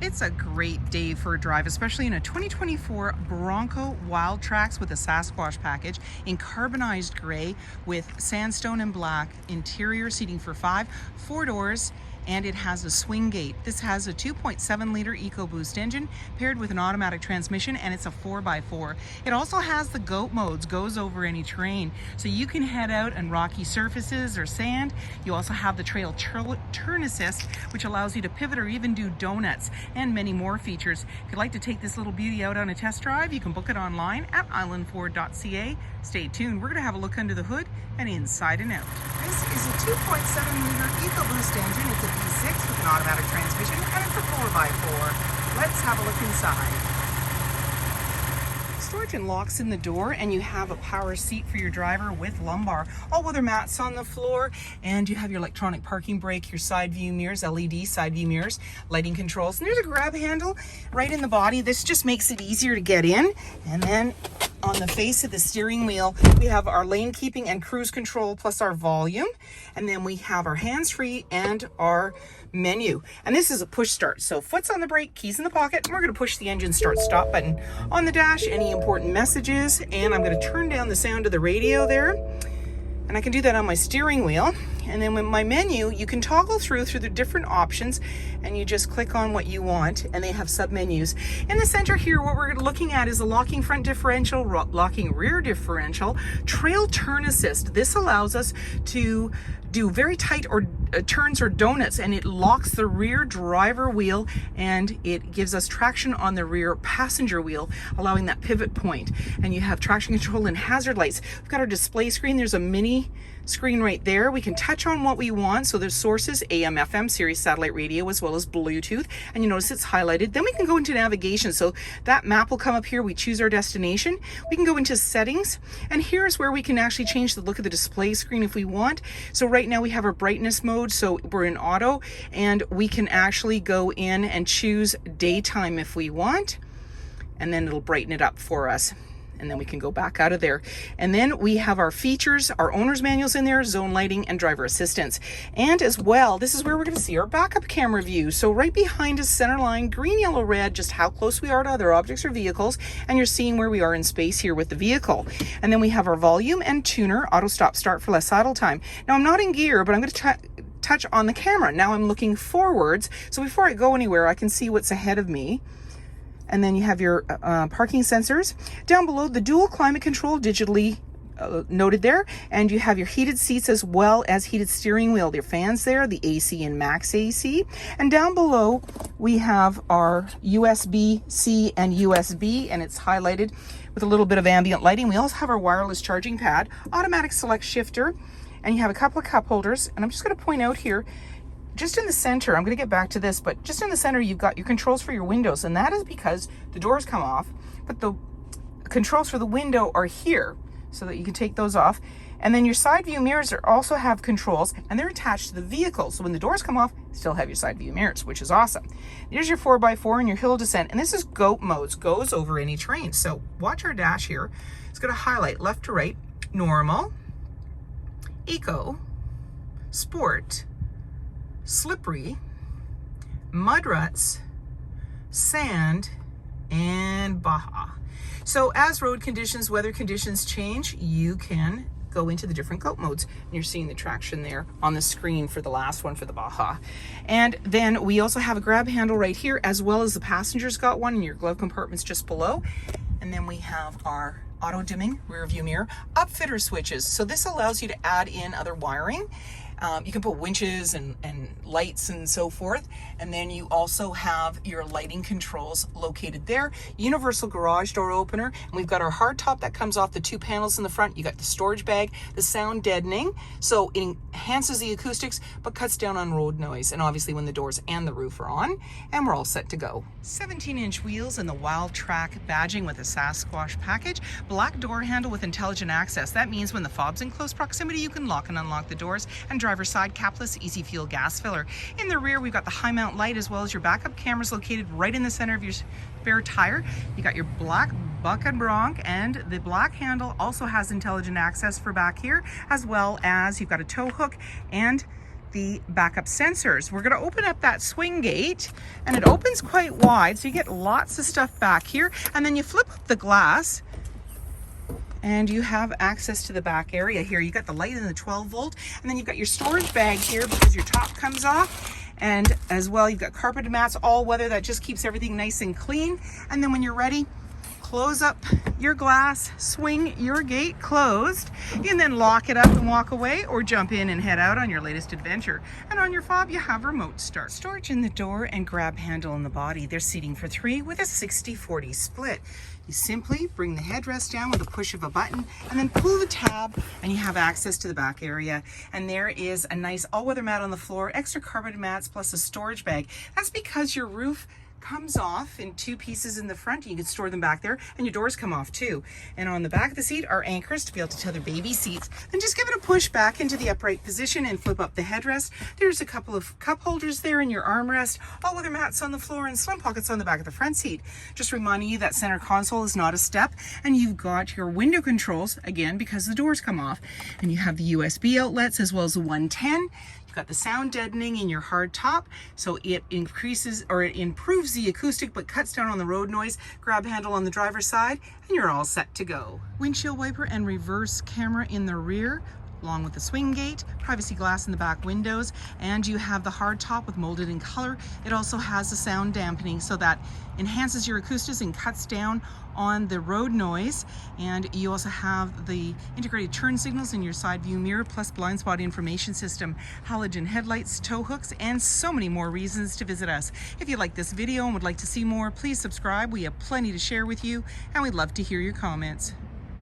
It's a great day for a drive, especially in a 2024 Bronco WildTrak with a Sasquatch package in carbonized gray with sandstone and black interior seating for 4 doors, and it has a swing gate. This has a 2.7 liter EcoBoost engine paired with an automatic transmission, and it's a 4x4. It also has the GOAT modes, goes over any terrain, so you can head out on rocky surfaces or sand. You also have the trail turn assist, which allows you to pivot or even do donuts, and many more features. If you'd like to take this little beauty out on a test drive, you can book it online at islandford.ca. Stay tuned. We're going to have a look under the hood and inside and out. This is a 2.7 liter EcoBoost engine. It's a V6 with an automatic transmission, and it's a 4x4. Let's have a look inside. Storage and locks in the door, and you have a power seat for your driver with lumbar. All-weather mats on the floor, and you have your electronic parking brake, your side view mirrors, LED side view mirrors, lighting controls, and there's a grab handle right in the body. This just makes it easier to get in. And then on the face of the steering wheel, we have our lane keeping and cruise control plus our volume. And then we have our hands-free and our menu. And this is a push start. So foot's on the brake, keys in the pocket, and we're going to push the engine start stop button on the dash, any important messages. And I'm going to turn down the sound of the radio there. And I can do that on my steering wheel. And then with my menu, you can toggle through the different options, and you just click on what you want, and they have sub-menus. In the center here, what we're looking at is a locking front differential, locking rear differential, trail turn assist. This allows us to do very tight or turns or donuts, and it locks the rear driver wheel, and it gives us traction on the rear passenger wheel, allowing that pivot point. And you have traction control and hazard lights. We've got our display screen. There's a mini screen right there. We can touch on what we want. So there's sources, AM, FM, Sirius satellite radio, as well as Bluetooth. And you notice it's highlighted. Then we can go into navigation. So that map will come up here. We choose our destination. We can go into settings. And here's where we can actually change the look of the display screen if we want. So right now we have our brightness mode. So we're in auto, and we can actually go in and choose daytime if we want. And then it'll brighten it up for us. And then we can go back out of there. And then we have our features, our owner's manuals in there, zone lighting, and driver assistance. And as well, this is where we're going to see our backup camera view. So right behind us, center line, green, yellow, red, just how close we are to other objects or vehicles. And you're seeing where we are in space here with the vehicle. And then we have our volume and tuner, auto stop start for less idle time. Now I'm not in gear, but I'm going to touch on the camera. Now I'm looking forwards. So before I go anywhere, I can see what's ahead of me. And then you have your parking sensors. Down below, the dual climate control digitally noted there. And you have your heated seats as well as heated steering wheel. There are fans there, the AC and max AC. And down below, we have our USB-C and USB, and it's highlighted with a little bit of ambient lighting. We also have our wireless charging pad, automatic select shifter, and you have a couple of cup holders. And I'm just going to point out here, just in the center, I'm going to get back to this, but just in the center, you've got your controls for your windows, and that is because the doors come off, but the controls for the window are here so that you can take those off. And then your side view mirrors also have controls, and they're attached to the vehicle. So when the doors come off, you still have your side view mirrors, which is awesome. Here's your 4x4 and your hill descent, and this is GOAT modes, goes over any terrain. So watch our dash here. It's going to highlight left to right, normal, eco, sport, slippery, mud ruts, sand, and Baja. So as road conditions, weather conditions change, you can go into the different GOAT modes. And you're seeing the traction there on the screen for the last one for the Baja. And then we also have a grab handle right here, as well as the passenger's got one, and your glove compartment's just below. And then we have our auto dimming rear view mirror, upfitter switches. So this allows you to add in other wiring. You can put winches and lights and so forth. And then you also have your lighting controls located there. Universal garage door opener. And we've got our hard top that comes off the 2 panels in the front. You got the storage bag, the sound deadening. So it enhances the acoustics, but cuts down on road noise. And obviously when the doors and the roof are on, and we're all set to go. 17-inch wheels and the WildTrak badging with a Sasquatch package. Black door handle with intelligent access. That means when the fob's in close proximity, you can lock and unlock the doors. And driver's side capless easy fuel gas filler. In the rear, we've got the high mount light, as well as your backup cameras located right in the center of your spare tire. You got your black bucket bronc, and the black handle also has intelligent access for back here, as well as you've got a tow hook and the backup sensors. We're going to open up that swing gate, and it opens quite wide, so you get lots of stuff back here. And then you flip up the glass, and you have access to the back area here. You got the light and the 12 volt, and then you've got your storage bag here because your top comes off. And as well, you've got carpeted mats, all weather, that just keeps everything nice and clean. And then when you're ready, close up your glass, swing your gate closed. You can then lock it up and walk away, or jump in and head out on your latest adventure. And on your fob, you have remote start. Storage in the door and grab handle in the body. There's seating for 3 with a 60-40 split. You simply bring the headrest down with a push of a button, and then pull the tab, and you have access to the back area. And there is a nice all-weather mat on the floor, extra carpeted mats, plus a storage bag. That's because your roof comes off in 2 pieces in the front. You can store them back there, and your doors come off too. And on the back of the seat are anchors to be able to tether baby seats. Then just give it a push back into the upright position and flip up the headrest. There's a couple of cup holders there in your armrest, all weather mats on the floor, and slim pockets on the back of the front seat. Just reminding you that center console is not a step, and you've got your window controls, again, because the doors come off. And you have the USB outlets as well as the 110. You've got the sound deadening in your hard top, so it increases, or it improves the acoustic but cuts down on the road noise. Grab handle on the driver's side, and you're all set to go. Windshield wiper and reverse camera in the rear, along with the swing gate, privacy glass in the back windows, and you have the hard top with molded in color. It also has the sound dampening, so that enhances your acoustics and cuts down on the road noise. And you also have the integrated turn signals in your side view mirror, plus blind spot information system, halogen headlights, tow hooks, and so many more reasons to visit us. If you like this video and would like to see more, please subscribe. We have plenty to share with you, and we'd love to hear your comments.